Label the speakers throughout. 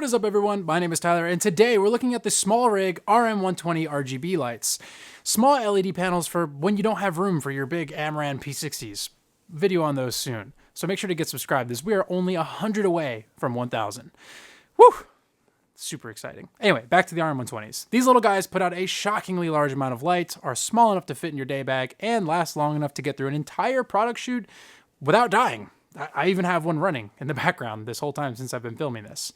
Speaker 1: What is up, everyone? My name is Tyler, and today we're looking at the small rig RM120 RGB lights. Small LED panels for when you don't have room for your big Amaran P60s. Video on those soon, so make sure to get subscribed as we are only 100 away from 1,000. Woo! Super exciting. Anyway, back to the RM120s. These little guys put out a shockingly large amount of light, are small enough to fit in your day bag, and last long enough to get through an entire product shoot without dying. I even have one running in the background this whole time since I've been filming this.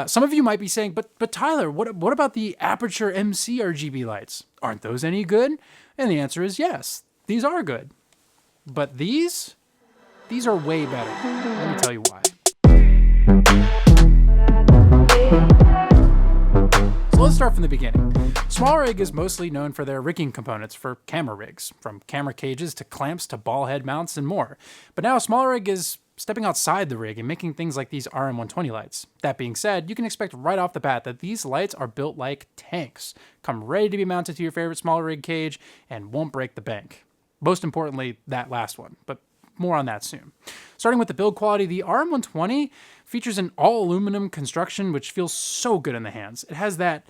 Speaker 1: Some of you might be saying, but Tyler, what about the Aputure MC RGB lights? Aren't those any good? And the answer is yes, these are good. But these are way better. Let me tell you why. So let's start from the beginning. Small rig is mostly known for their rigging components for camera rigs, from camera cages to clamps to ball head mounts and more. But now small rig is stepping outside the rig and making things like these RM120 lights. That being said, you can expect right off the bat that these lights are built like tanks, come ready to be mounted to your favorite small rig cage, and won't break the bank. Most importantly, that last one, but more on that soon. Starting with the build quality, the RM120 features an all-aluminum construction which feels so good in the hands. It has that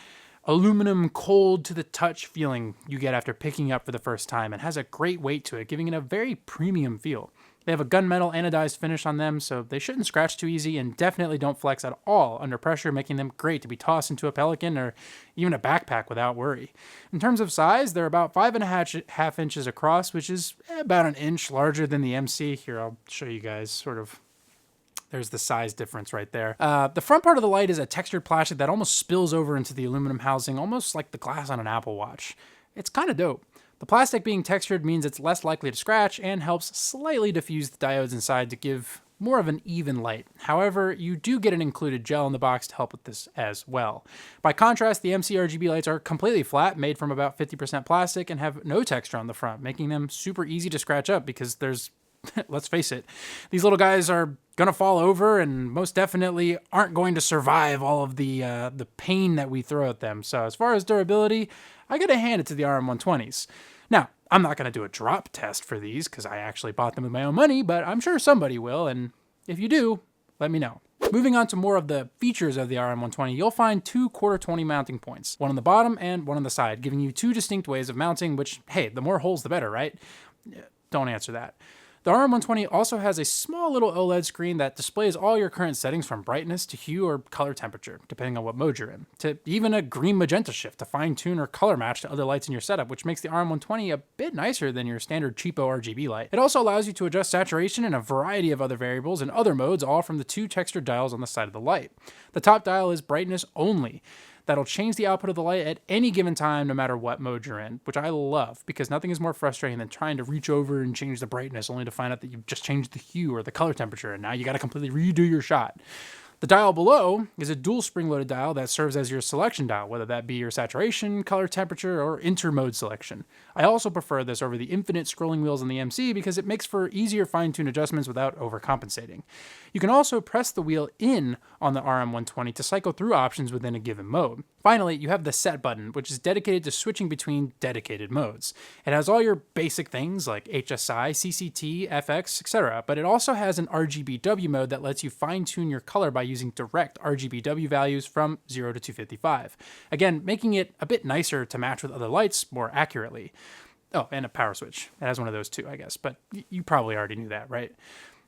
Speaker 1: aluminum cold to the touch feeling you get after picking up for the first time and has a great weight to it, giving it a very premium feel. They have a gunmetal anodized finish on them, so they shouldn't scratch too easy and definitely don't flex at all under pressure, making them great to be tossed into a Pelican or even a backpack without worry. In terms of size, they're about 5.5 inches across, which is about an inch larger than the MC. Here, I'll show you guys sort of. There's the size difference right there. The front part of the light is a textured plastic that almost spills over into the aluminum housing, almost like the glass on an Apple Watch. It's kind of dope. The plastic being textured means it's less likely to scratch and helps slightly diffuse the diodes inside to give more of an even light. However, you do get an included gel in the box to help with this as well. By contrast, the MC RGB lights are completely flat, made from about 50% plastic, and have no texture on the front, making them super easy to scratch up because there's, let's face it, these little guys are gonna fall over and most definitely aren't going to survive all of the pain that we throw at them. So as far as durability, I gotta hand it to the RM120s. Now, I'm not gonna do a drop test for these because I actually bought them with my own money, but I'm sure somebody will, and if you do, let me know. Moving on to more of the features of the RM120, you'll find two Q20 mounting points, one on the bottom and one on the side, giving you two distinct ways of mounting, which, hey, the more holes the better, right? Don't answer that. The RM120 also has a small little OLED screen that displays all your current settings from brightness to hue or color temperature, depending on what mode you're in, to even a green magenta shift to fine tune or color match to other lights in your setup, which makes the RM120 a bit nicer than your standard cheapo RGB light. It also allows you to adjust saturation and a variety of other variables and other modes, all from the two textured dials on the side of the light. The top dial is brightness only. That'll change the output of the light at any given time, no matter what mode you're in, which I love because nothing is more frustrating than trying to reach over and change the brightness only to find out that you've just changed the hue or the color temperature and now you got to completely redo your shot. The dial below is a dual spring-loaded dial that serves as your selection dial, whether that be your saturation, color temperature, or inter-mode selection. I also prefer this over the infinite scrolling wheels on the MC because it makes for easier fine-tune adjustments without overcompensating. You can also press the wheel in on the RM120 to cycle through options within a given mode. Finally, you have the set button, which is dedicated to switching between dedicated modes. It has all your basic things like HSI, CCT, FX, etc., but it also has an RGBW mode that lets you fine-tune your color by using direct RGBW values from 0 to 255. Again, making it a bit nicer to match with other lights more accurately. Oh, and a power switch. It has one of those too, I guess, but you probably already knew that, right?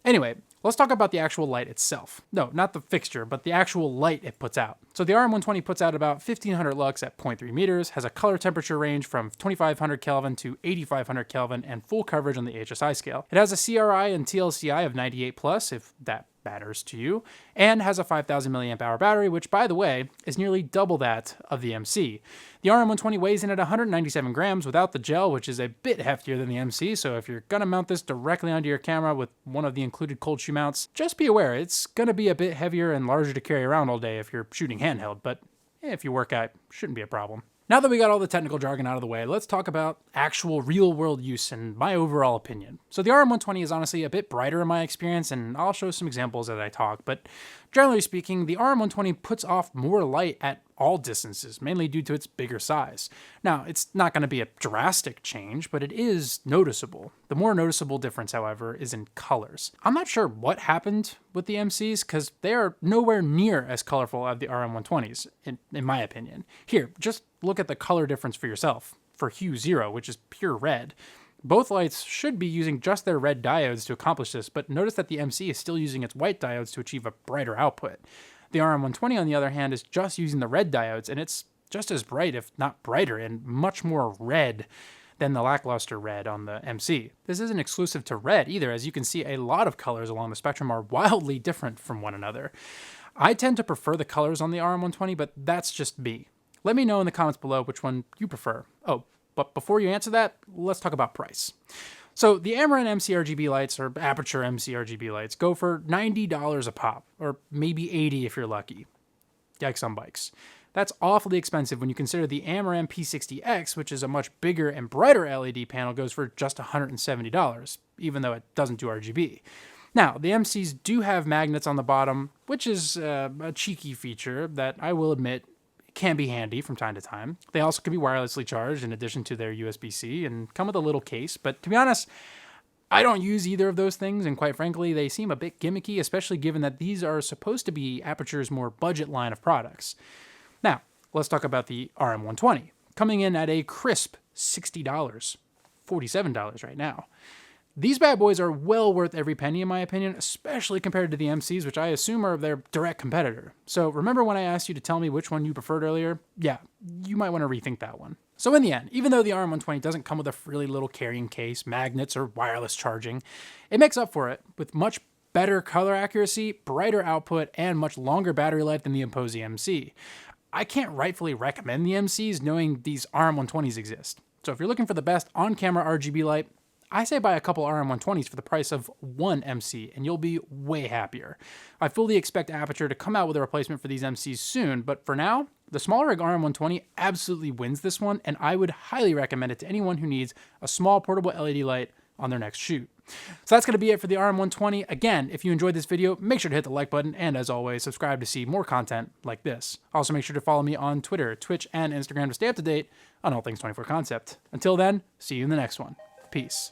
Speaker 1: Anyway, let's talk about the actual light itself. No, not the fixture, but the actual light it puts out. So the RM120 puts out about 1500 lux at 0.3 meters, has a color temperature range from 2500 Kelvin to 8500 Kelvin, and full coverage on the HSI scale. It has a CRI and TLCI of 98+, if that matters to you, and has a 5000 milliamp hour battery, which, by the way, is nearly double that of the MC. The RM120 weighs in at 197 grams without the gel, which is a bit heftier than the MC, so if you're gonna mount this directly onto your camera with one of the included cold shoe mounts, just be aware it's gonna be a bit heavier and larger to carry around all day if you're shooting handheld, but if you work out, shouldn't be a problem. Now that we got all the technical jargon out of the way, let's talk about actual real-world use and my overall opinion. So the RM120 is honestly a bit brighter in my experience, and I'll show some examples as I talk, but generally speaking, the RM120 puts off more light at all distances, mainly due to its bigger size. Now, it's not going to be a drastic change, but it is noticeable. The more noticeable difference, however, is in colors. I'm not sure what happened with the MCs, because they are nowhere near as colorful as the RM120s, in my opinion. Here, just look at the color difference for yourself. For Hue 0, which is pure red, both lights should be using just their red diodes to accomplish this, but notice that the MC is still using its white diodes to achieve a brighter output. The RM120, on the other hand, is just using the red diodes, and it's just as bright, if not brighter, and much more red than the lackluster red on the MC. This isn't exclusive to red either, as you can see a lot of colors along the spectrum are wildly different from one another. I tend to prefer the colors on the RM120, but that's just me. Let me know in the comments below which one you prefer. Oh, but before you answer that, let's talk about price. So the Amaran MC RGB lights, or Aputure MC RGB lights, go for $90 a pop, or maybe $80 if you're lucky. Yikes on bikes. That's awfully expensive when you consider the Amaran P60X, which is a much bigger and brighter LED panel, goes for just $170, even though it doesn't do RGB. Now, the MCs do have magnets on the bottom, which is a cheeky feature that I will admit can be handy from time to time. They also can be wirelessly charged in addition to their USB-C and come with a little case, but to be honest, I don't use either of those things, and quite frankly, they seem a bit gimmicky, especially given that these are supposed to be Aputure's more budget line of products. Now, let's talk about the RM120, coming in at a crisp $60, $47 right now. These bad boys are well worth every penny in my opinion, especially compared to the MCs, which I assume are their direct competitor. So remember when I asked you to tell me which one you preferred earlier? Yeah, you might want to rethink that one. So in the end, even though the RM120 doesn't come with a frilly little carrying case, magnets, or wireless charging, it makes up for it with much better color accuracy, brighter output, and much longer battery life than the Imposi MC. I can't rightfully recommend the MCs knowing these RM120s exist. So if you're looking for the best on-camera RGB light, I say buy a couple RM120s for the price of one MC, and you'll be way happier. I fully expect Aputure to come out with a replacement for these MCs soon, but for now, the smaller rig RM120 absolutely wins this one, and I would highly recommend it to anyone who needs a small portable LED light on their next shoot. So that's going to be it for the RM120. Again, if you enjoyed this video, make sure to hit the like button, and as always, subscribe to see more content like this. Also, make sure to follow me on Twitter, Twitch, and Instagram to stay up to date on all things 24 Concept. Until then, see you in the next one. Peace.